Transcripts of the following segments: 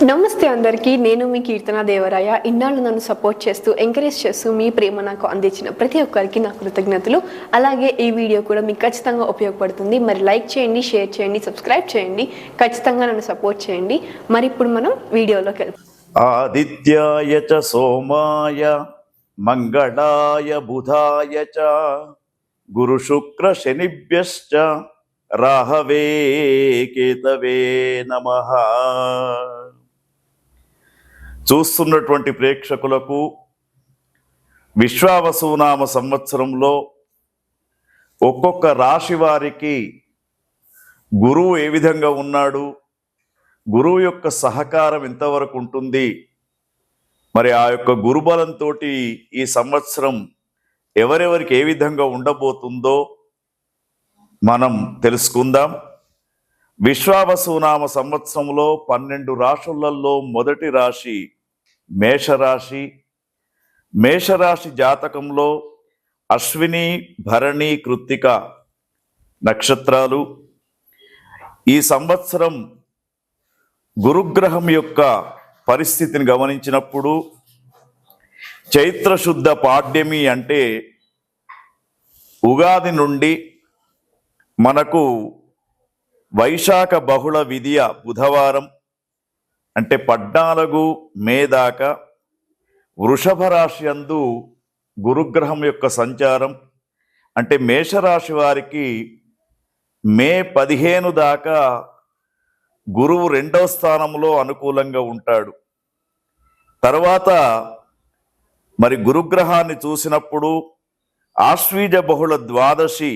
నమస్తే అందరికీ. నేను మీ కీర్తన దేవరాయ. ఇన్నాళ్ళు నన్ను సపోర్ట్ చేస్తూ ఎంకరేజ్ చేస్తూ మీ ప్రేమ నాకు అందించిన ప్రతి ఒక్కరికి నా కృతజ్ఞతలు. అలాగే ఈ వీడియో కూడా మీకు ఖచ్చితంగా ఉపయోగపడుతుంది. మరి లైక్ చేయండి, షేర్ చేయండి, సబ్స్క్రైబ్ చేయండి. ఖచ్చితంగా నన్ను సపోర్ట్ చేయండి. మరి ఇప్పుడు మనం వీడియోలోకి వెళ్తాం. ఆదిత్యాయ చ సోమాయ మంగళాయ బుధాయ చ గురు శుక్ర శనిభ్యశ్చ రాహవే కేతవే నమః. చూస్తున్నటువంటి ప్రేక్షకులకు విశ్వావసునామ సంవత్సరంలో ఒక్కొక్క రాశి వారికి గురువు ఏ విధంగా ఉన్నాడు, గురువు యొక్క సహకారం ఎంతవరకు ఉంటుంది, మరి ఆ యొక్క గురుబలంతో ఈ సంవత్సరం ఎవరెవరికి ఏ విధంగా ఉండబోతుందో మనం తెలుసుకుందాం. విశ్వావసునామ సంవత్సరంలో 12 రాశులలో మొదటి రాశి మేషరాశి. మేషరాశి జాతకంలో అశ్విని, భరణి, కృత్తిక నక్షత్రాలు. ఈ సంవత్సరం గురుగ్రహం యొక్క పరిస్థితిని గమనించినప్పుడు చైత్రశుద్ధ పాడ్యమి అంటే ఉగాది నుండి మనకు వైశాఖ బహుళ విధియ బుధవారం అంటే 14 మే దాకా వృషభ రాశి యందు గురుగ్రహం యొక్క సంచారం. అంటే మేషరాశి వారికి మే 15 దాకా గురువు 2వ స్థానంలో అనుకూలంగా ఉంటాడు. తర్వాత మరి గురుగ్రహాన్ని చూసినప్పుడు ఆశ్వీజ బహుళ ద్వాదశి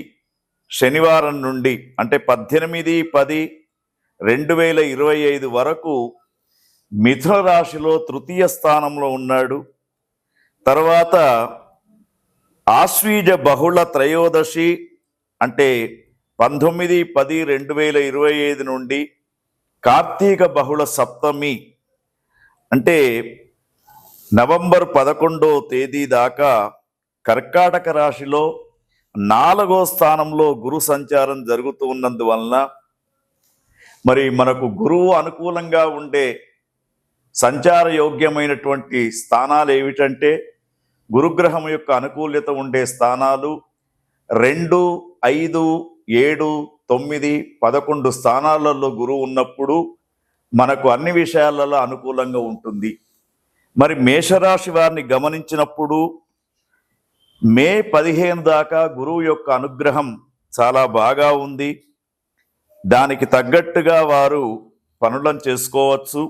శనివారం నుండి అంటే 18/10/2025 వరకు మిథున రాశిలో తృతీయ స్థానంలో ఉన్నాడు. తర్వాత ఆశ్వీజ బహుళ త్రయోదశి అంటే 19/10/2025 నుండి కార్తీక బహుళ సప్తమి అంటే నవంబర్ 11వ తేదీ దాకా కర్కాటక రాశిలో 4వ స్థానంలో గురు సంచారం జరుగుతూ ఉన్నందువలన మరి మనకు గురువు అనుకూలంగా ఉండే సంచార యోగ్యమైనటువంటి స్థానాలు ఏమిటంటే గురుగ్రహం యొక్క అనుకూల్యత ఉండే స్థానాలు 2, 5, 7, 9, 11 స్థానాలలో గురువు ఉన్నప్పుడు మనకు అన్ని విషయాలలో అనుకూలంగా ఉంటుంది. మరి మేషరాశి వారిని గమనించినప్పుడు మే 15 దాకా గురువు యొక్క అనుగ్రహం చాలా బాగా ఉంది. దానికి తగ్గట్టుగా వారు పనులను చేసుకోవచ్చు.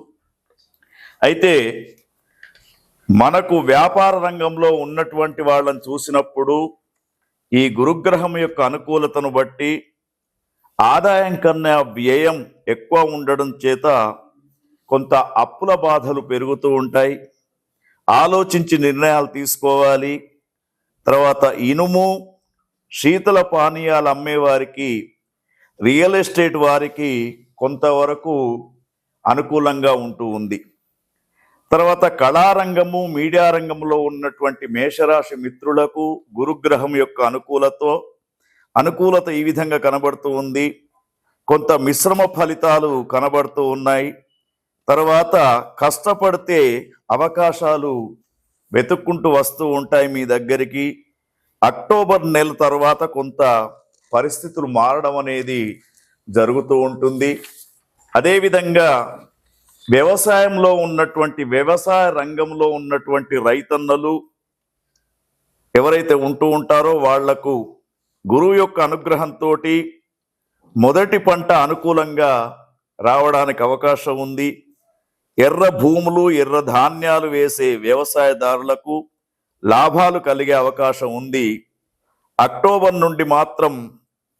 అయితే మనకు వ్యాపార రంగంలో ఉన్నటువంటి వాళ్ళని చూసినప్పుడు ఈ గురుగ్రహం యొక్క అనుకూలతను బట్టి ఆదాయం కన్నా వ్యయం ఎక్కువ ఉండడం చేత కొంత అప్పుల బాధలు పెరుగుతూ ఉంటాయి. ఆలోచించి నిర్ణయాలు తీసుకోవాలి. తర్వాత ఇనుము, శీతల పానీయాలు అమ్మేవారికి, రియల్ ఎస్టేట్ వారికి కొంతవరకు అనుకూలంగా ఉంటూ ఉంది. తర్వాత కళారంగము, మీడియా రంగంలో ఉన్నటువంటి మేషరాశి మిత్రులకు గురుగ్రహం యొక్క అనుకూలత ఈ విధంగా కనబడుతూ ఉంది. కొంత మిశ్రమ ఫలితాలు కనబడుతూ ఉన్నాయి. తర్వాత కష్టపడితే అవకాశాలు వెతుక్కుంటూ వస్తూ ఉంటాయి మీ దగ్గరికి. అక్టోబర్ నెల తర్వాత కొంత పరిస్థితులు మారడం అనేది జరుగుతూ ఉంటుంది. అదేవిధంగా వ్యవసాయంలో ఉన్నటువంటి వ్యవసాయ రంగంలో ఉన్నటువంటి రైతన్నలు ఎవరైతే ఉంటూ ఉంటారో వాళ్లకు గురువు యొక్క అనుగ్రహంతో మొదటి పంట అనుకూలంగా రావడానికి అవకాశం ఉంది. ఎర్ర భూములు, ఎర్ర ధాన్యాలు వేసే వ్యవసాయదారులకు లాభాలు కలిగే అవకాశం ఉంది. అక్టోబర్ నుండి మాత్రం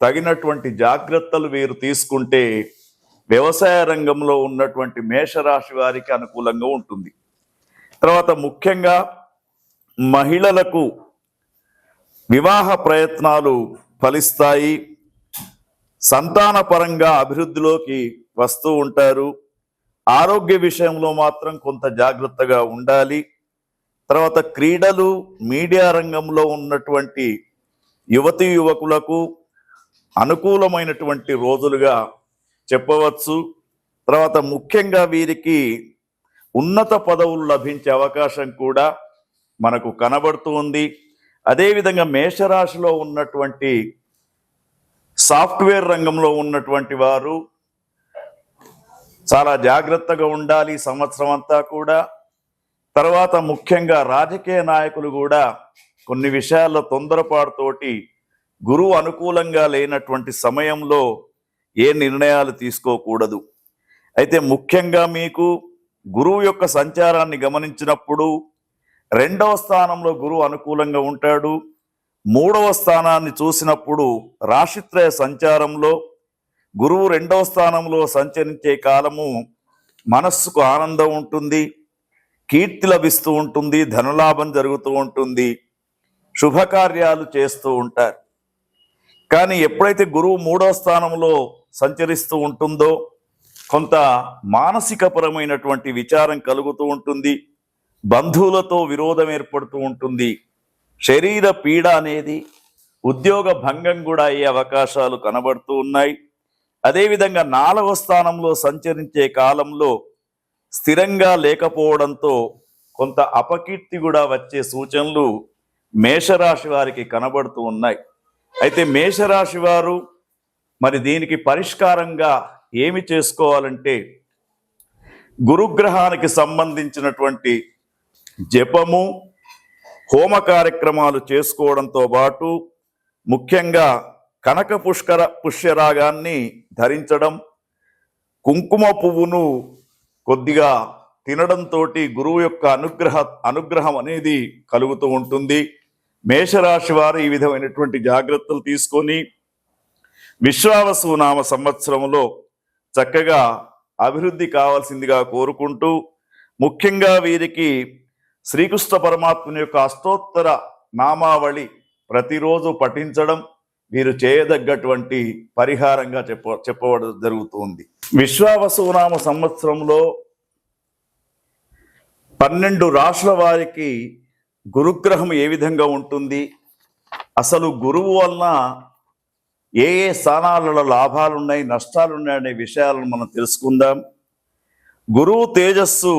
తగినటువంటి జాగ్రత్తలు వీరు తీసుకుంటే వ్యవసాయ రంగంలో ఉన్నటువంటి మేషరాశి వారికి అనుకూలంగా ఉంటుంది. తర్వాత ముఖ్యంగా మహిళలకు వివాహ ప్రయత్నాలు ఫలిస్తాయి. సంతాన పరంగా అభివృద్ధిలోకి వస్తూ ఉంటారు. ఆరోగ్య విషయంలో మాత్రం కొంత జాగ్రత్తగా ఉండాలి. తర్వాత క్రీడలు, మీడియా రంగంలో ఉన్నటువంటి యువతీ యువకులకు అనుకూలమైనటువంటి రోజులుగా చెప్పవచ్చు. తర్వాత ముఖ్యంగా వీరికి ఉన్నత పదవులు లభించే అవకాశం కూడా మనకు కనబడుతూ ఉంది. అదేవిధంగా మేషరాశిలో ఉన్నటువంటి సాఫ్ట్వేర్ రంగంలో ఉన్నటువంటి వారు చాలా జాగ్రత్తగా ఉండాలి ఈ సంవత్సరం అంతా కూడా. తర్వాత ముఖ్యంగా రాజకీయ నాయకులు కూడా కొన్ని విషయాల్లో తొందరపాటుతోటి గురువు అనుకూలంగా లేనటువంటి సమయంలో ఏ నిర్ణయాలు తీసుకోకూడదు. అయితే ముఖ్యంగా మీకు గురువు యొక్క సంచారాన్ని గమనించినప్పుడు 2వ స్థానంలో గురువు అనుకూలంగా ఉంటాడు. 3వ స్థానాన్ని చూసినప్పుడు రాశిత్రయ సంచారంలో గురువు 2వ స్థానంలో సంచరించే కాలము మనస్సుకు ఆనందం ఉంటుంది, కీర్తి లభిస్తూ ఉంటుంది, ధనలాభం జరుగుతూ ఉంటుంది, శుభకార్యాలు చేస్తూ ఉంటారు. కానీ ఎప్పుడైతే గురువు 3వ స్థానంలో సంచరిస్తూ ఉంటుందో కొంత మానసికపరమైనటువంటి విచారం కలుగుతూ ఉంటుంది, బంధువులతో విరోధం ఏర్పడుతూ ఉంటుంది, శరీర పీడ అనేది, ఉద్యోగ భంగం కూడా అయ్యే అవకాశాలు కనబడుతూ ఉన్నాయి. అదేవిధంగా 4వ స్థానంలో సంచరించే కాలంలో స్థిరంగా లేకపోవడంతో కొంత అపకీర్తి కూడా వచ్చే సూచనలు మేషరాశి వారికి కనబడుతూ ఉన్నాయి. అయితే మేషరాశి వారు మరి దీనికి పరిష్కారంగా ఏమి చేసుకోవాలంటే గురుగ్రహానికి సంబంధించినటువంటి జపము, హోమ కార్యక్రమాలు చేసుకోవడంతో పాటు ముఖ్యంగా కనక పుష్యరాగాన్ని ధరించడం, కుంకుమ పువ్వును కొద్దిగా తినడంతో గురువు యొక్క అనుగ్రహం అనేది కలుగుతూ ఉంటుంది. మేషరాశి వారు ఈ విధమైనటువంటి జాగ్రత్తలు తీసుకొని విశ్వావసు నామ సంవత్సరంలో చక్కగా అభివృద్ధి కావాల్సిందిగా కోరుకుంటూ, ముఖ్యంగా వీరికి శ్రీకృష్ణ పరమాత్మని యొక్క అష్టోత్తర నామావళి ప్రతిరోజు పఠించడం వీరు చేయదగ్గటువంటి పరిహారంగా చెప్పబడ జరుగుతుంది. విశ్వావసునామ సంవత్సరంలో 12 రాశుల వారికి గురుగ్రహం ఏ విధంగా ఉంటుంది, అసలు గురువు వలన ఏ ఏ స్థానాలలో లాభాలు ఉన్నాయి, నష్టాలు ఉన్నాయి అనే విషయాలను మనం తెలుసుకుందాం. గురువు తేజస్సు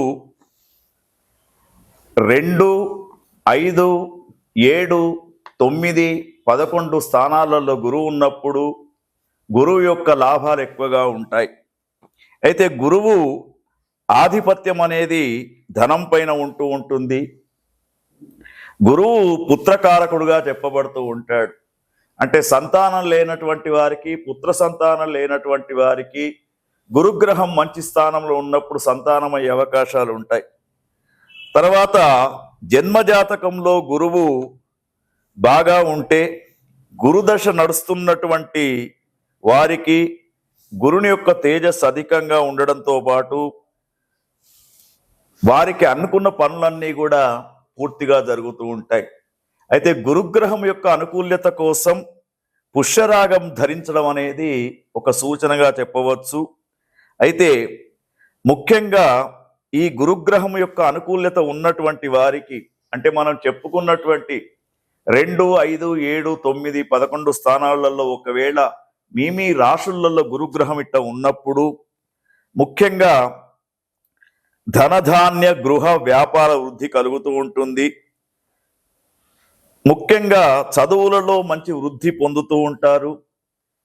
2, 5, 7, 9, 11 స్థానాలలో గురువు ఉన్నప్పుడు గురువు యొక్క లాభాలు ఎక్కువగా ఉంటాయి. అయితే గురువు ఆధిపత్యం అనేది ధనం పైన ఉంటూ ఉంటుంది. గురువు పుత్రకారకుడుగా చెప్పబడుతూ ఉంటాడు. అంటే సంతానం లేనటువంటి వారికి, పుత్ర సంతానం లేనటువంటి వారికి గురుగ్రహం మంచి స్థానంలో ఉన్నప్పుడు సంతానమయ్యే అవకాశాలు ఉంటాయి. తర్వాత జన్మజాతకంలో గురువు బాగా ఉంటే, గురుదశ నడుస్తున్నటువంటి వారికి గురుని యొక్క తేజస్సు అధికంగా ఉండడంతో పాటు వారికి అనుకున్న పనులన్నీ కూడా పూర్తిగా జరుగుతూ ఉంటాయి. అయితే గురుగ్రహం యొక్క అనుకూల్యత కోసం పుష్యరాగం ధరించడం అనేది ఒక సూచనగా చెప్పవచ్చు. అయితే ముఖ్యంగా ఈ గురుగ్రహం యొక్క అనుకూల్యత ఉన్నటువంటి వారికి, అంటే మనం చెప్పుకున్నటువంటి 2, 5, 7, 9, 11 స్థానాలలో ఒకవేళ మీ రాశులలో గురుగ్రహం ఇట్ట ఉన్నప్పుడు ముఖ్యంగా ధనధాన్య గృహ వ్యాపార వృద్ధి కలుగుతూ ఉంటుంది. ముఖ్యంగా చదువులలో మంచి వృద్ధి పొందుతూ ఉంటారు.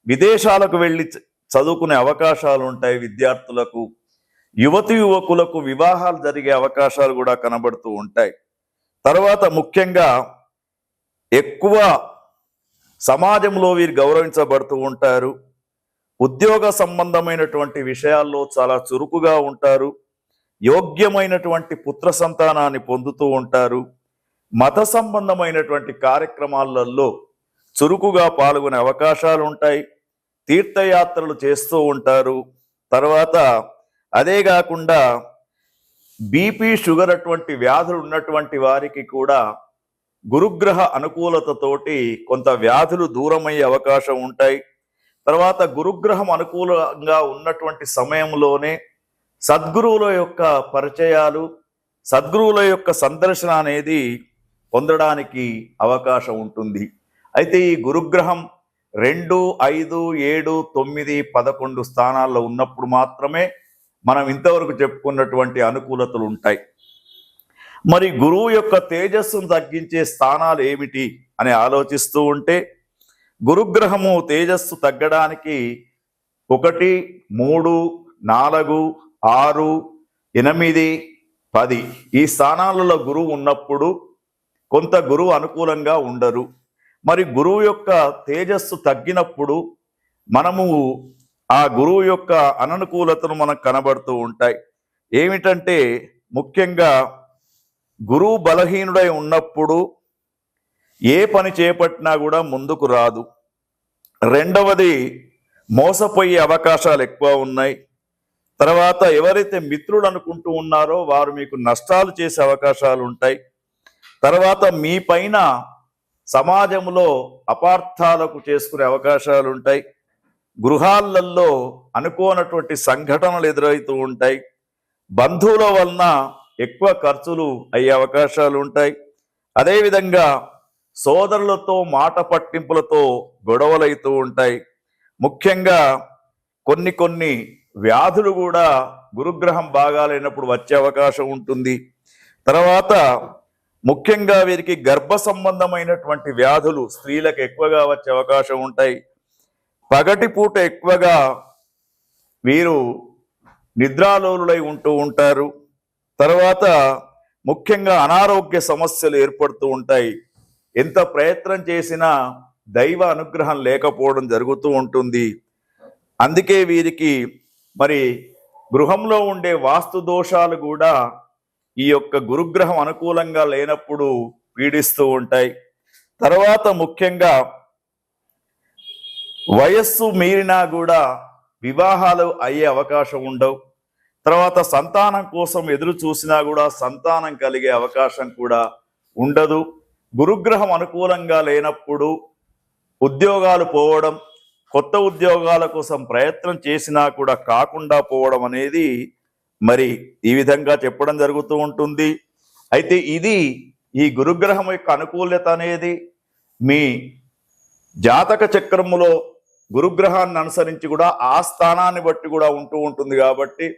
విదేశాలకు వెళ్ళి చదువుకునే అవకాశాలు ఉంటాయి విద్యార్థులకు. యువతి యువకులకు వివాహాలు జరిగే అవకాశాలు కూడా కనబడుతూ ఉంటాయి. తర్వాత ముఖ్యంగా ఎక్కువ సమాజంలో వీరు గౌరవించబడుతూ ఉంటారు. ఉద్యోగ సంబంధమైనటువంటి విషయాల్లో చాలా చురుకుగా ఉంటారు. యోగ్యమైనటువంటి పుత్ర సంతానాన్ని పొందుతూ ఉంటారు. మత సంబంధమైనటువంటి కార్యక్రమాలలో చురుకుగా పాల్గొనే అవకాశాలు ఉంటాయి. తీర్థయాత్రలు చేస్తూ ఉంటారు. తర్వాత అదే కాకుండా బీపీ, షుగర్ అటువంటి వ్యాధులు ఉన్నటువంటి వారికి కూడా గురుగ్రహ అనుకూలతతోటి కొంత వ్యాధులు దూరమయ్యే అవకాశం ఉంటాయి. తర్వాత గురుగ్రహం అనుకూలంగా ఉన్నటువంటి సమయంలోనే సద్గురువుల యొక్క పరిచయాలు, సద్గురువుల యొక్క సందర్శన అనేది పొందడానికి అవకాశం ఉంటుంది. అయితే ఈ గురుగ్రహం 2, 5, 7, 9, 11 స్థానాల్లో ఉన్నప్పుడు మాత్రమే మనం ఇంతవరకు చెప్పుకున్నటువంటి అనుకూలతలు ఉంటాయి. మరి గురువు యొక్క తేజస్సును తగ్గించే స్థానాలు ఏమిటి అని ఆలోచిస్తూ ఉంటే, గురుగ్రహము తేజస్సు తగ్గడానికి 1, 3, 4, 6, 8, 10 ఈ స్థానాలలో గురువు ఉన్నప్పుడు కొంత గురువు అనుకూలంగా ఉండరు. మరి గురువు యొక్క తేజస్సు తగ్గినప్పుడు మనము ఆ గురువు యొక్క అననుకూలతను మనకు కనబడుతూ ఉంటాయి. ఏమిటంటే ముఖ్యంగా గురువు బలహీనుడై ఉన్నప్పుడు ఏ పని చేపట్టినా కూడా ముందుకు రాదు. రెండవది, మోసపోయే అవకాశాలు ఎక్కువ ఉన్నాయి. తర్వాత ఎవరైతే మిత్రులు అనుకుంటూ ఉన్నారో వారు మీకు నష్టాలు చేసే అవకాశాలు ఉంటాయి. తర్వాత మీ పైన సమాజంలో అపార్థాలకు చేసుకునే అవకాశాలు ఉంటాయి. గృహాలలో అనుకోనటువంటి సంఘటనలు ఎదురవుతూ ఉంటాయి. బంధువుల వలన ఎక్కువ ఖర్చులు అయ్యే అవకాశాలు ఉంటాయి. అదేవిధంగా సోదరులతో మాట పట్టింపులతో గొడవలవుతూ ఉంటాయి. ముఖ్యంగా కొన్ని వ్యాధులు కూడా గురుగ్రహం బాగాలేనప్పుడు వచ్చే అవకాశం ఉంటుంది. తర్వాత ముఖ్యంగా వీరికి గర్భ సంబంధమైనటువంటి వ్యాధులు స్త్రీలకు ఎక్కువగా వచ్చే అవకాశం ఉంటాయి. పగటిపూట ఎక్కువగా వీరు నిద్రాలోలులై ఉంటూ ఉంటారు. తర్వాత ముఖ్యంగా అనారోగ్య సమస్యలు ఏర్పడుతూ ఉంటాయి. ఎంత ప్రయత్నం చేసినా దైవ అనుగ్రహం లేకపోవడం జరుగుతూ ఉంటుంది. అందుకే వీరికి మరి గృహంలో ఉండే వాస్తు దోషాలు కూడా ఈ యొక్క గురుగ్రహం అనుకూలంగా లేనప్పుడు పీడిస్తూ ఉంటాయి. తర్వాత ముఖ్యంగా వయస్సు మీరినా కూడా వివాహాలు అయ్యే అవకాశం ఉండవు. తర్వాత సంతానం కోసం ఎదురు చూసినా కూడా సంతానం కలిగే అవకాశం కూడా ఉండదు. గురుగ్రహం అనుకూలంగా లేనప్పుడు ఉద్యోగాలు పోవడం, కొత్త ఉద్యోగాల కోసం ప్రయత్నం చేసినా కూడా కాకుండా పోవడం అనేది మరి ఈ విధంగా చెప్పడం జరుగుతూ ఉంటుంది. అయితే ఇది ఈ గురుగ్రహం యొక్క అనుకూలత అనేది మీ జాతక చక్రములో గురుగ్రహాన్ని అనుసరించి కూడా ఆ స్థానాన్ని బట్టి కూడా ఉంటూ ఉంటుంది. కాబట్టి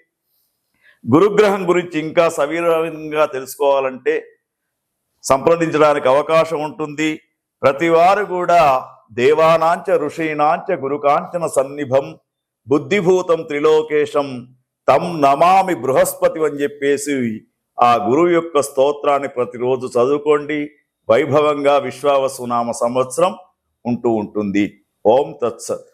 గురుగ్రహం గురించి ఇంకా సవివరంగా తెలుసుకోవాలంటే సంప్రదించడానికి అవకాశం ఉంటుంది. ప్రతి వారు కూడా దేవానాంచ ఋషీనాంచ గురుకాంచన సన్నిభం బుద్ధిభూతం త్రిలోకేశం తం నమామి బృహస్పతి అని చెప్పేసి ఆ గురువు యొక్క స్తోత్రాన్ని ప్రతిరోజు చదువుకోండి. వైభవంగా విశ్వావసునామ సంవత్సరం ఉంటూ ఉంటుంది. ఓం తత్సత్.